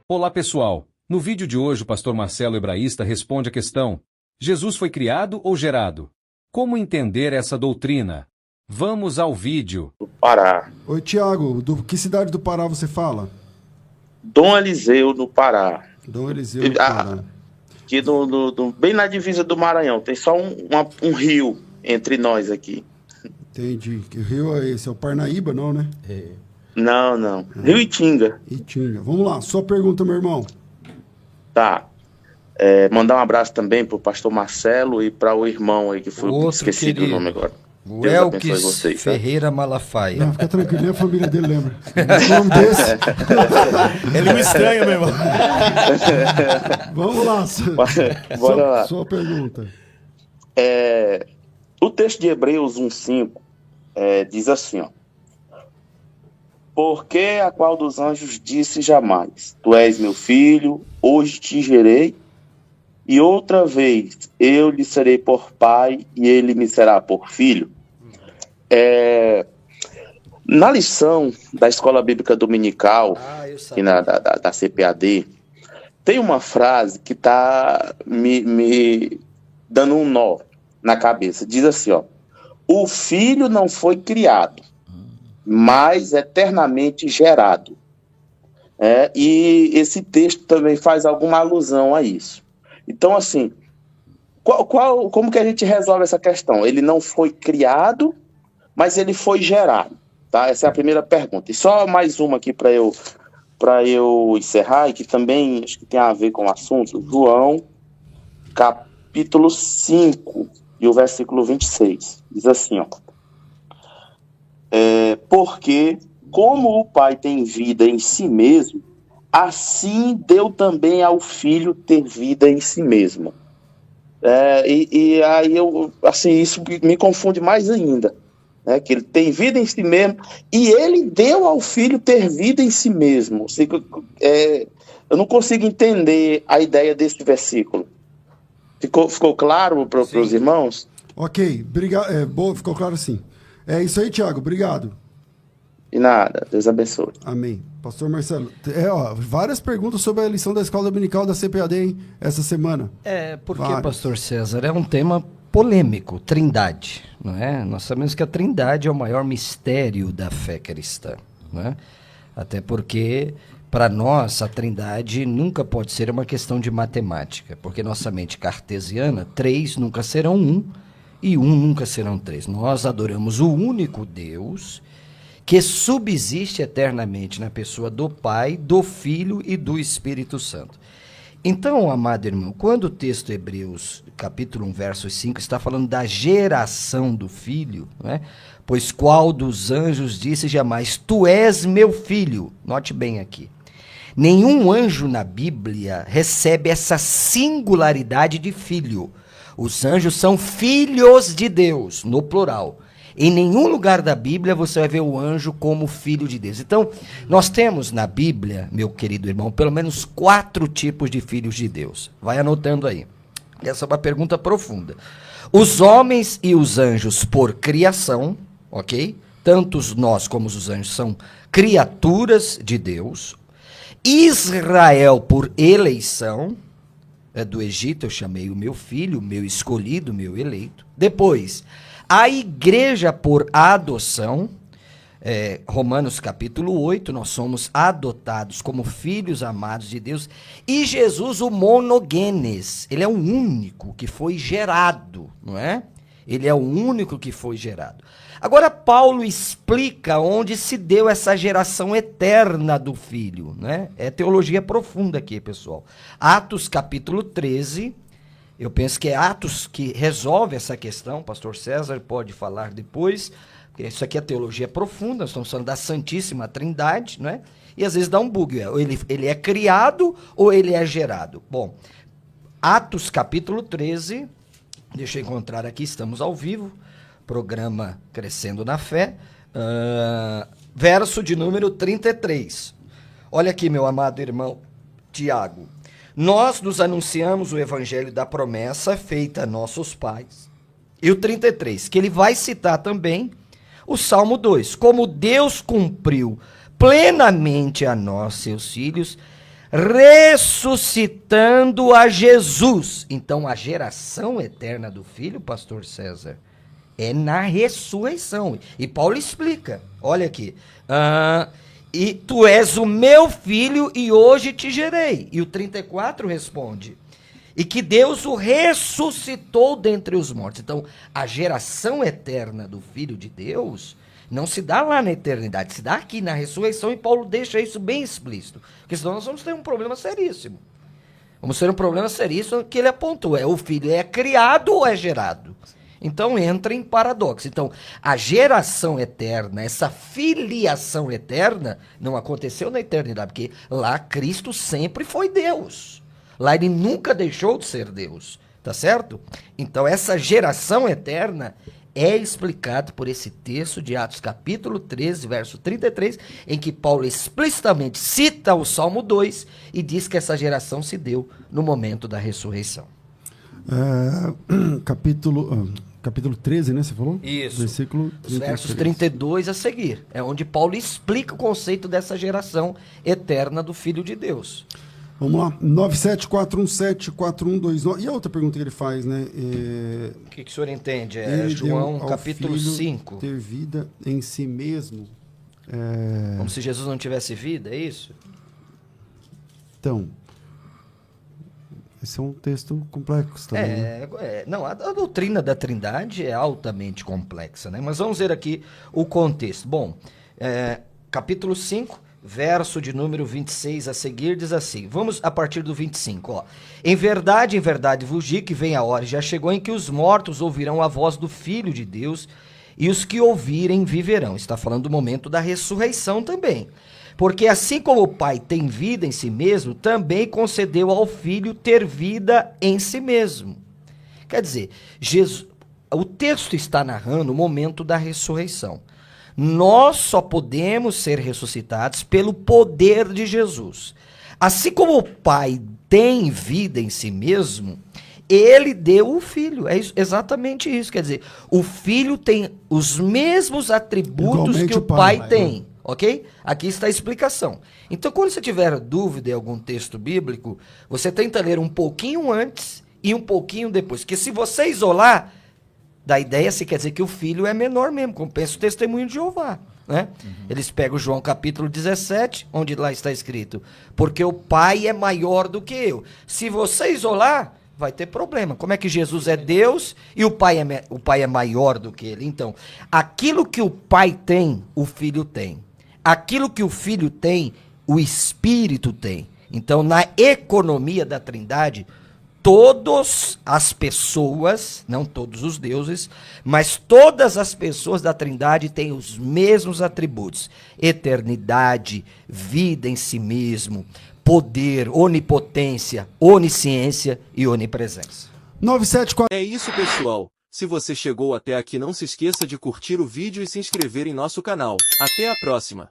Olá pessoal, no vídeo de hoje o pastor Marcelo Hebraísta responde a questão: Jesus foi criado ou gerado? Como entender essa doutrina? Vamos ao vídeo. Do Pará. Oi, Tiago, que cidade do Pará você fala? Dom Eliseu, no Pará. Dom Eliseu, no Pará. Aqui bem na divisa do Maranhão. Tem só um rio entre nós aqui. Entendi. Que rio é esse? É o Parnaíba, não, né? Não. Rio Itinga. Itinga. Vamos lá, sua pergunta, meu irmão. Tá. Mandar um abraço também pro pastor Marcelo e para o irmão aí que foi esquecido o nome agora. O Elkis Ferreira Malafaia. Não, fica tranquilo, nem a família dele lembra. O nome desse. Ele me estranha, meu irmão. Vamos lá. Bora lá. Sua pergunta. O texto de Hebreus 1:5 diz assim, ó. Porque a qual dos anjos disse jamais: Tu és meu filho, hoje te gerei, e outra vez eu lhe serei por pai, e ele me será por filho. Na lição da Escola Bíblica Dominical, e da CPAD, tem uma frase que está me dando um nó na cabeça. Diz assim, ó: o filho não foi criado, mas eternamente gerado. E esse texto também faz alguma alusão a isso. Então, assim, como que a gente resolve essa questão? Ele não foi criado, mas ele foi gerado, tá? Essa é a primeira pergunta. E só mais uma aqui para eu encerrar, e que também acho que tem a ver com o assunto. João, capítulo 5, e o versículo 26. Diz assim, ó: porque como o Pai tem vida em si mesmo, assim deu também ao Filho ter vida em si mesmo. E aí isso me confunde mais ainda, né? Que ele tem vida em si mesmo e ele deu ao Filho ter vida em si mesmo. Eu não consigo entender a ideia desse versículo. Ficou claro para os irmãos? Ok, obrigado. Ficou claro sim. É isso aí, Tiago, obrigado. De nada, Deus abençoe. Amém. Pastor Marcelo, várias perguntas sobre a lição da Escola Dominical da CPAD, hein, essa semana. Porque, pastor César, é um tema polêmico, trindade, não é? Nós sabemos que a trindade é o maior mistério da fé cristã, não é? Até porque, para nós, a trindade nunca pode ser uma questão de matemática, porque nossa mente cartesiana, 3 nunca serão 1 e 1 nunca serão 3. Nós adoramos o único Deus que subsiste eternamente na pessoa do Pai, do Filho e do Espírito Santo. Então, amado irmão, quando o texto Hebreus, capítulo 1, verso 5, está falando da geração do Filho, né? Pois qual dos anjos disse jamais: Tu és meu filho? Note bem aqui. Nenhum anjo na Bíblia recebe essa singularidade de filho. Os anjos são filhos de Deus, no plural. Em nenhum lugar da Bíblia você vai ver o anjo como filho de Deus. Então, nós temos na Bíblia, meu querido irmão, pelo menos 4 tipos de filhos de Deus. Vai anotando aí. Essa é uma pergunta profunda. Os homens e os anjos por criação, ok? Tanto nós como os anjos são criaturas de Deus. Israel por eleição. Do Egito eu chamei o meu filho, o meu escolhido, o meu eleito. Depois, a igreja por adoção, Romanos capítulo 8, nós somos adotados como filhos amados de Deus. E Jesus, o monogenes, ele é o único que foi gerado, não é? Ele é o único que foi gerado. Agora, Paulo explica onde se deu essa geração eterna do Filho, né? É teologia profunda aqui, pessoal. Atos capítulo 13... Eu penso que é Atos que resolve essa questão. O pastor César pode falar depois, porque isso aqui é teologia profunda, nós estamos falando da Santíssima Trindade, não é? E às vezes dá um bug, ele é criado ou ele é gerado? Bom, Atos capítulo 13, deixa eu encontrar aqui, estamos ao vivo, programa Crescendo na Fé, verso de número 33. Olha aqui, meu amado irmão Tiago. Nós nos anunciamos o evangelho da promessa feita a nossos pais. E o 33, que ele vai citar também o Salmo 2. Como Deus cumpriu plenamente a nós, seus filhos, ressuscitando a Jesus. Então, a geração eterna do Filho, pastor César, é na ressurreição. E Paulo explica, olha aqui, e tu és o meu filho e hoje te gerei. E o 34 responde, e que Deus o ressuscitou dentre os mortos. Então, a geração eterna do Filho de Deus não se dá lá na eternidade, se dá aqui na ressurreição, e Paulo deixa isso bem explícito. Porque senão nós vamos ter um problema seríssimo. Vamos ter um problema seríssimo que ele apontou. O filho é criado ou é gerado? Então entra em paradoxo. Então, a geração eterna, essa filiação eterna, não aconteceu na eternidade, porque lá Cristo sempre foi Deus. Lá ele nunca deixou de ser Deus, tá certo? Então essa geração eterna é explicado por esse texto de Atos capítulo 13, verso 33, em que Paulo explicitamente cita o Salmo 2 e diz que essa geração se deu no momento da ressurreição. Capítulo 13, né, você falou? Isso. Versículo 33. Os versos 32 a seguir. É onde Paulo explica o conceito dessa geração eterna do Filho de Deus. Vamos lá, 974174129. E a outra pergunta que ele faz, né? O que o senhor entende? João capítulo 5. Ter vida em si mesmo. Como se Jesus não tivesse vida, é isso? Então, esse é um texto complexo também. Não, a doutrina da Trindade é altamente complexa, né? Mas vamos ver aqui o contexto. Bom, capítulo 5. Verso de número 26 a seguir diz assim, vamos a partir do 25, ó. Em verdade vos digo que vem a hora, já chegou em que os mortos ouvirão a voz do Filho de Deus, e os que ouvirem viverão. Está falando do momento da ressurreição também. Porque assim como o Pai tem vida em si mesmo, também concedeu ao Filho ter vida em si mesmo. Quer dizer, o texto está narrando o momento da ressurreição. Nós só podemos ser ressuscitados pelo poder de Jesus. Assim como o Pai tem vida em si mesmo, ele deu o Filho. É exatamente isso. Quer dizer, o Filho tem os mesmos atributos igualmente que o Pai tem. Ok? Aqui está a explicação. Então, quando você tiver dúvida em algum texto bíblico, você tenta ler um pouquinho antes e um pouquinho depois. Porque se você isolar, da ideia se quer dizer que o filho é menor mesmo, como pensa o testemunho de Jeová, né? Eles pegam João capítulo 17, onde lá está escrito, porque o Pai é maior do que eu. Se você isolar, vai ter problema. Como é que Jesus é Deus e o Pai é maior do que ele? Então, aquilo que o Pai tem, o Filho tem. Aquilo que o Filho tem, o Espírito tem. Então, na economia da Trindade, todas as pessoas, não todos os deuses, mas todas as pessoas da Trindade têm os mesmos atributos: eternidade, vida em si mesmo, poder, onipotência, onisciência e onipresença. 974. É isso, pessoal. Se você chegou até aqui, não se esqueça de curtir o vídeo e se inscrever em nosso canal. Até a próxima!